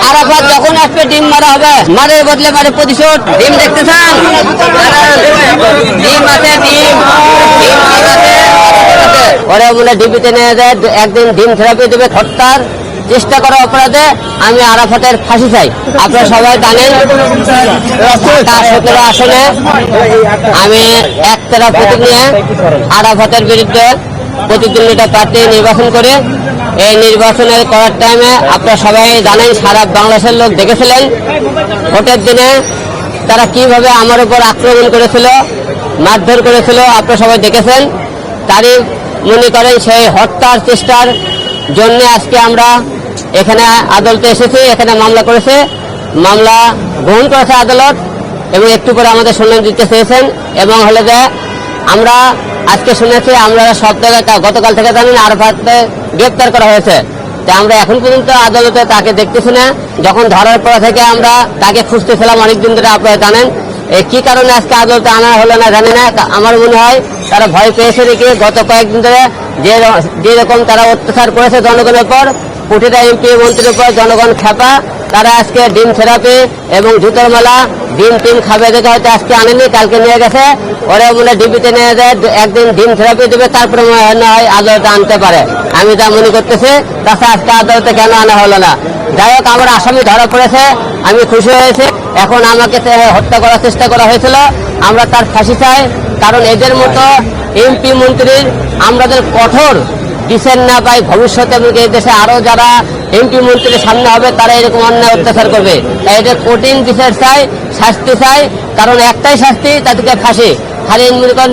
আরাফাত যখন আসবে ডিম মারা হবে, মারের বদলে মারে প্রতিশোধ। ডিম দেখতে চান? ডিম আছে, ডিম ওরা বলে ডিবিতে নিয়ে যায়, একদিন ডিম থেরাপি দেবে। হত্যার চেষ্টা করা অপরাধে আমি আরাফাতের ফাঁসি চাই। আপনারা সবাই জানেন 17 আসনে আমি একতরফা প্রতীক নিয়ে আরাফাতের বিরুদ্ধে প্রতিদ্বন্দ্বিতা প্রার্থী নির্বাচন করে এই নির্বাচনের করার টাইমে আপনারা সবাই জানেন, সারা বাংলাদেশের লোক দেখেছিলেন ভোটের দিনে তারা কিভাবে আমার উপর আক্রমণ করেছিল, মারধর করেছিল। আপনারা সবাই দেখেছেন। তারই মনে করেন সেই হত্যার চেষ্টার জন্য আজকে আমরা এখানে আদালতে এসেছি। এখানে মামলা করেছে, মামলা গ্রহণ করেছে আদালত এবং একটু করে আমাদের শুনানি দিতে চেয়েছেন। এবং হলে যে আমরা আজকে শুনেছি, আমরা সব জায়গায় গতকাল থেকে জানেন আরাফাতকে গ্রেপ্তার করা হয়েছে। তাই আমরা এখন পর্যন্ত আদালতে তাকে দেখতেছি না। যখন ধরার পর থেকে আমরা তাকে খুঁজতেছিলাম অনেকদিন ধরে। আপনারা জানেন কি কারণে আজকে আদালতে আনা হলো না জানি না। আমার মনে হয় তারা ভয় পেয়েছে নাকি গত কয়েকদিন ধরে যেরকম তারা অত্যাচার করেছে জনগণের পর, প্রতিটা এমপি মন্ত্রীর উপর জনগণ খেপা। তারা আজকে ডিম থেরাপি এবং জুতোর মালা ডিম টিম খাবে দেখে হয়তো আজকে আনেনি, কালকে নিয়ে গেছে। ওরা বলে ডিবিতে নিয়ে যায়, একদিন ডিম থেরাপি দেবে, তারপরে মনে হয় আদালতে আনতে পারে। আমি তা মনে করতেছি। তাছাড়া আজকে আদালতে কেন আনা হলো না? যাই হোক, আমার আসামি ধরা পড়েছে, আমি খুশি হয়েছি। এখন আমাকে হত্যা করার চেষ্টা করা হয়েছিল, আমরা তার ফাঁসি চাই। কারণ এদের মতো এমপি মন্ত্রীর আমরা কঠোর বিচার না পাই, ভবিষ্যতে এই দেশে আরো যারা এমপি মন্ত্রীর সামনে হবে তারা এরকম অন্যায় অত্যাচার করবে। তাই এটা কঠিন বিচার চাই, শাস্তি চাই। কারণ একটাই শাস্তি, তাদেরকে ফাঁসি। খালি মনে করেন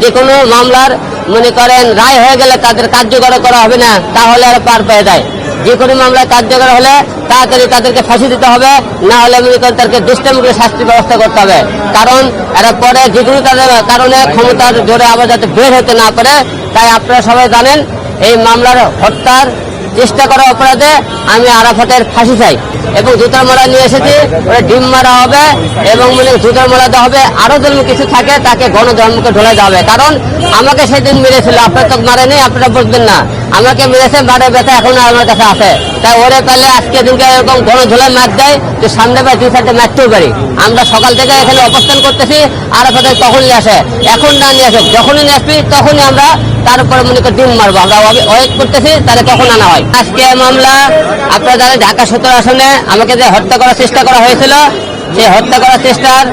যে কোনো মামলার মনে করেন রায় হয়ে গেলে তাদের কার্যকর করা হবে না, তাহলে আর পার পেয়ে যায়। যে কোনো মামলায় কার্যকর হলে তাড়াতাড়ি তাদেরকে ফাঁসি দিতে হবে, না হলে মনে করেন তাদেরকে দৃষ্টান্তমূলক শাস্তির ব্যবস্থা করতে হবে। কারণ এরা পরে যে কোনো তাদের কারণে ক্ষমতার জোরে আবার যাতে বের হতে না পারে। তাই আপনারা সবাই জানেন এই মামলার হত্যার চেষ্টা করা অপরাধে আমি আরাফাতের ফাঁসি চাই। এবং জুতার মালা নিয়ে এসেছি, ওরা ডিম মারা হবে এবং জুতার মালা দেওয়া হবে। আরো যদি কিছু থাকে তাকে গণধর্মকে ঢোলা দেওয়া হবে। কারণ আমাকে সেদিন মেরেছিল, আপনার তো মারেনি, আপনারা বুঝবেন না। আমাকে মেরেছে, বারে ব্যথা এখন আমার কাছে আছে। তাই ওরে পেলে আজকে দিনকে এরকম গণধোলায় মার দেয়, তো সামনে বা 2-4টে মারতেও পারি। আমরা সকাল থেকে এখানে অবস্থান করতেছি, আরাফাতের কখন নিয়ে আসে, এখন না নিয়ে আসে, যখনই নিয়ে আসবি তখনই আমরা তারপরে মনে করি ডিম মারবো। আমরা ওয়েট করতেছি তাহলে কখন আনা হয়। আজকে মামলা আপনারা জানেন ঢাকা 17 আসনে আমাকে যে হত্যা করার চেষ্টা করা হয়েছিল, সেই হত্যা করার চেষ্টার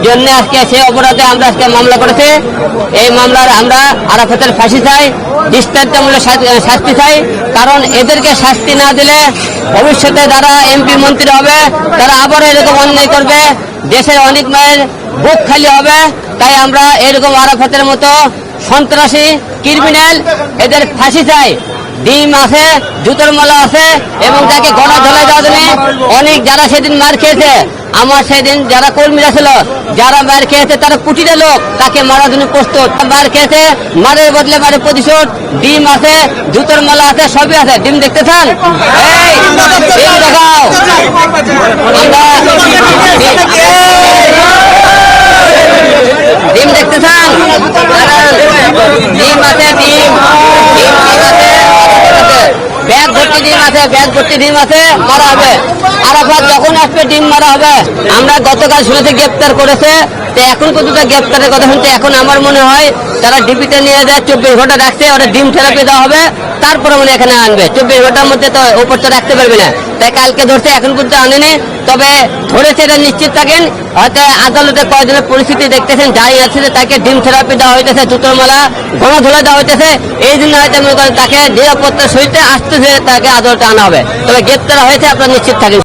জন্য আজকে সেই অপরাধে আমরা আজকে মামলা করেছি। এই মামলার আমরা আরাফাতের ফাঁসি চাই, দৃষ্টান্তমূলক শাস্তি চাই। কারণ এদেরকে শাস্তি না দিলে ভবিষ্যতে যারা এমপি মন্ত্রী হবে তারা আবার এরকম অন্যায় করবে, দেশের অনেক মায়ের বুক খালি হবে। তাই আমরা এরকম আরাফাতের মতো সন্ত্রাসী ক্রিমিনাল এদের ফাঁসি চাই। ডিম আছে, জুতোর মালা আছে এবং তাকে গলা ধরে দেওয়া জন্য অনেক যারা সেদিন মার খেয়েছে, আমার সেদিন যারা কর্মীরা ছিল যারা মার খেয়েছে তারা কোটিটা লোক তাকে মারার জন্য প্রস্তুত। মার খেয়েছে, মারের বদলে মারে প্রতিশোধ। ডিম আছে, জুতোর মালা আছে, সবই আছে। ডিম দেখতে চান? এই ডিম দেখাও। ডিম দেখতে চান? ডিম আছে, ডিম আছে, ব্যাগ ভর্তি ডিম আছে, ব্যাগ ভর্তি ডিম আছে, মারা হবে। আরাফাত যখন আসবে ডিম মারা হবে। আমরা গতকাল শুনেছি গ্রেপ্তার করেছে, তো এখন পর্যন্ত গ্রেপ্তারের কথা শুনতে এখন আমার মনে হয় তারা ডিপিতে নিয়ে যায়, 24 ঘন্টা রাখছে, ওটা ডিম থেরাপি দেওয়া হবে, তারপরে মনে এখানে আনবে। 24 ঘন্টার মধ্যে তো ওপর তো রাখতে পারবে না। তাই কালকে ধরছে, এখন পর্যন্ত আনেনি। তবে ধরেছে এটা নিশ্চিত থাকেন, হয়তো আদালতে কয়েকদিনের পরিস্থিতি দেখতেছেন, যাই আছে যে তাকে ডিম থেরাপি দেওয়া হইতেছে, জুতোর মালা গণধোলা দেওয়া হইতেছে। এই জন্য হয়তো মনে করেন তাকে নিরাপত্তার সহিত আসতেছে, তাকে আদালতে আনা হবে। তবে গ্রেপ্তার হয়েছে, আপনারা নিশ্চিত থাকেন।